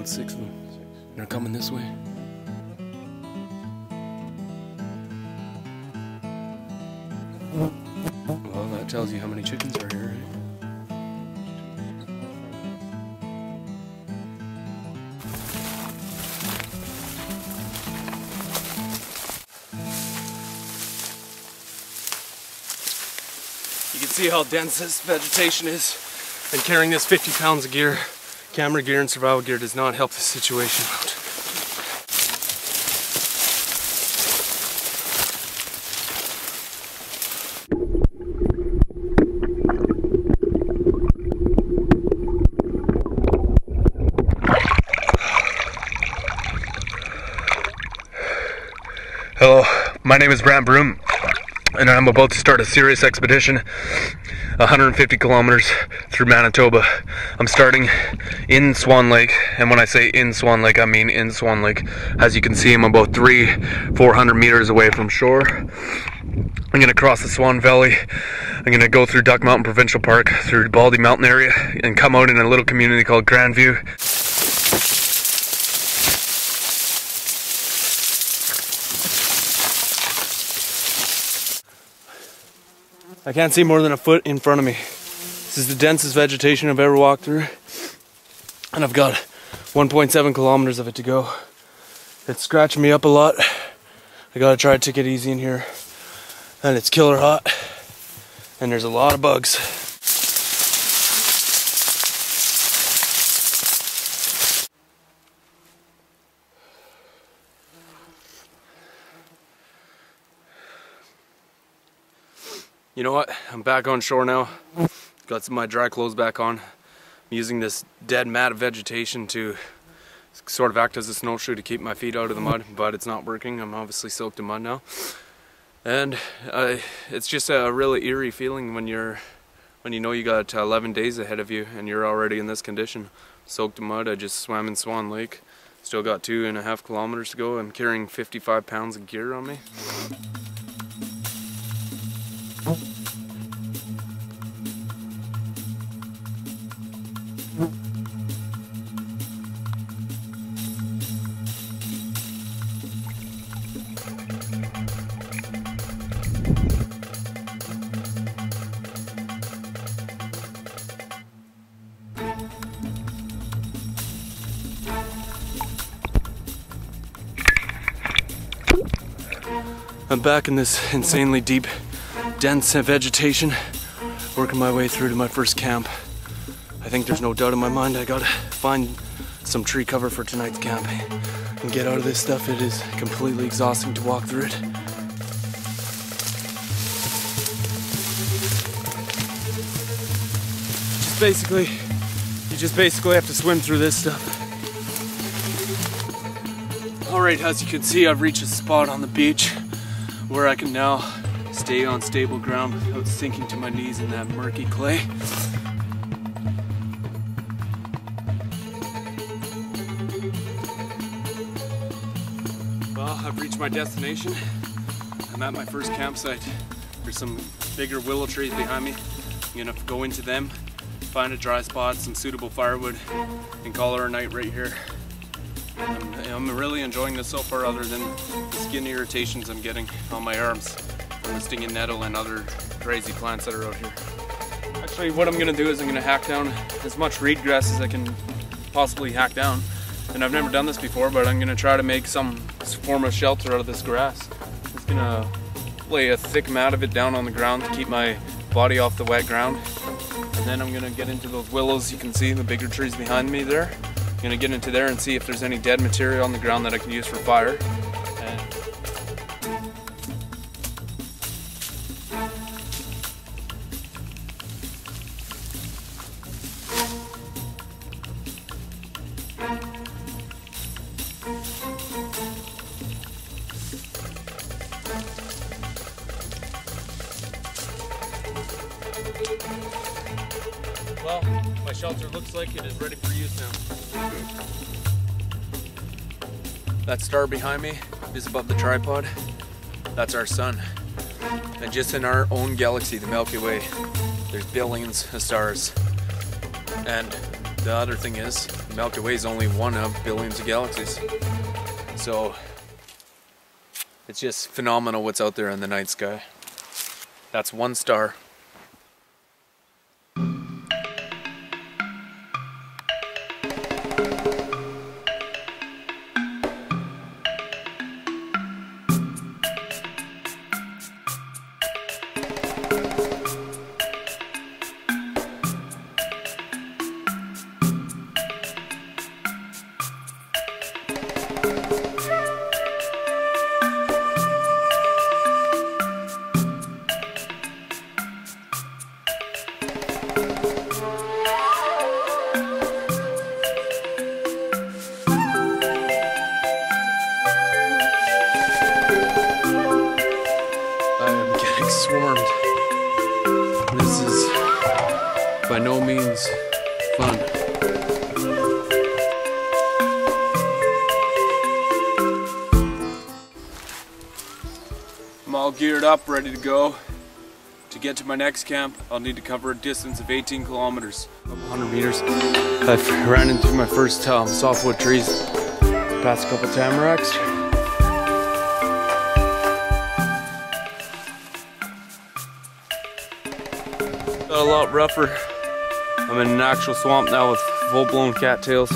about 6 of them. They're coming this way. Well, that tells you how many chickens are here, right? You can see how dense this vegetation is, and carrying this 50 pounds of gear, camera gear and survival gear, does not help the situation out. Hello, my name is Brant Broom, and I'm about to start a serious expedition, 150 kilometers through Manitoba. I'm starting in Swan Lake, and when I say in Swan Lake, I mean in Swan Lake. As you can see, I'm about 300-400 meters away from shore. I'm going to cross the Swan Valley. I'm going to go through Duck Mountain Provincial Park, through Baldy Mountain area, and come out in a little community called Grandview. I can't see more than a foot in front of me. This is the densest vegetation I've ever walked through, and I've got 1.7 kilometers of it to go. It's scratching me up a lot. I gotta try to take it easy in here, and it's killer hot, and there's a lot of bugs. You know what? I'm back on shore now. Got some of my dry clothes back on. I'm using this dead mat of vegetation to sort of act as a snowshoe to keep my feet out of the mud, but it's not working. I'm obviously soaked in mud now. And it's just a really eerie feeling when you know you got 11 days ahead of you and you're already in this condition. Soaked in mud. I just swam in Swan Lake. Still got 2.5 kilometers to go. I'm carrying 55 pounds of gear on me. I'm back in this insanely deep, dense vegetation, working my way through to my first camp. I think there's no doubt in my mind I gotta find some tree cover for tonight's camp and get out of this stuff. It is completely exhausting to walk through it. You just basically have to swim through this stuff. Alright, as you can see, I've reached a spot on the beach where I can now stay on stable ground without sinking to my knees in that murky clay. Well, I've reached my destination. I'm at my first campsite. There's some bigger willow trees behind me. I'm gonna go into them, find a dry spot, some suitable firewood, and call it a night right here. I'm really enjoying this so far, other than the skin irritations I'm getting on my arms from the stinging nettle and other crazy plants that are out here. Actually, what I'm going to do is I'm going to hack down as much reed grass as I can possibly hack down. And I've never done this before, but I'm going to try to make some form of shelter out of this grass. I'm just going to lay a thick mat of it down on the ground to keep my body off the wet ground. And then I'm going to get into those willows. You can see the bigger trees behind me there. I'm gonna get into there and see if there's any dead material on the ground that I can use for fire. Well, my shelter looks like it is ready for use now. That star behind me is above the tripod. That's our sun. And just in our own galaxy, the Milky Way, there's billions of stars. And The other thing is, the Milky Way is only one of billions of galaxies. So it's just phenomenal what's out there in the night sky. That's one star. Swarmed. This is by no means fun. I'm all geared up, ready to go. To get to my next camp, I'll need to cover a distance of 18 kilometers, 100 meters. I've ran into my first softwood trees, past a couple tamaracks. A lot rougher. I'm in an actual swamp now with full-blown cattails.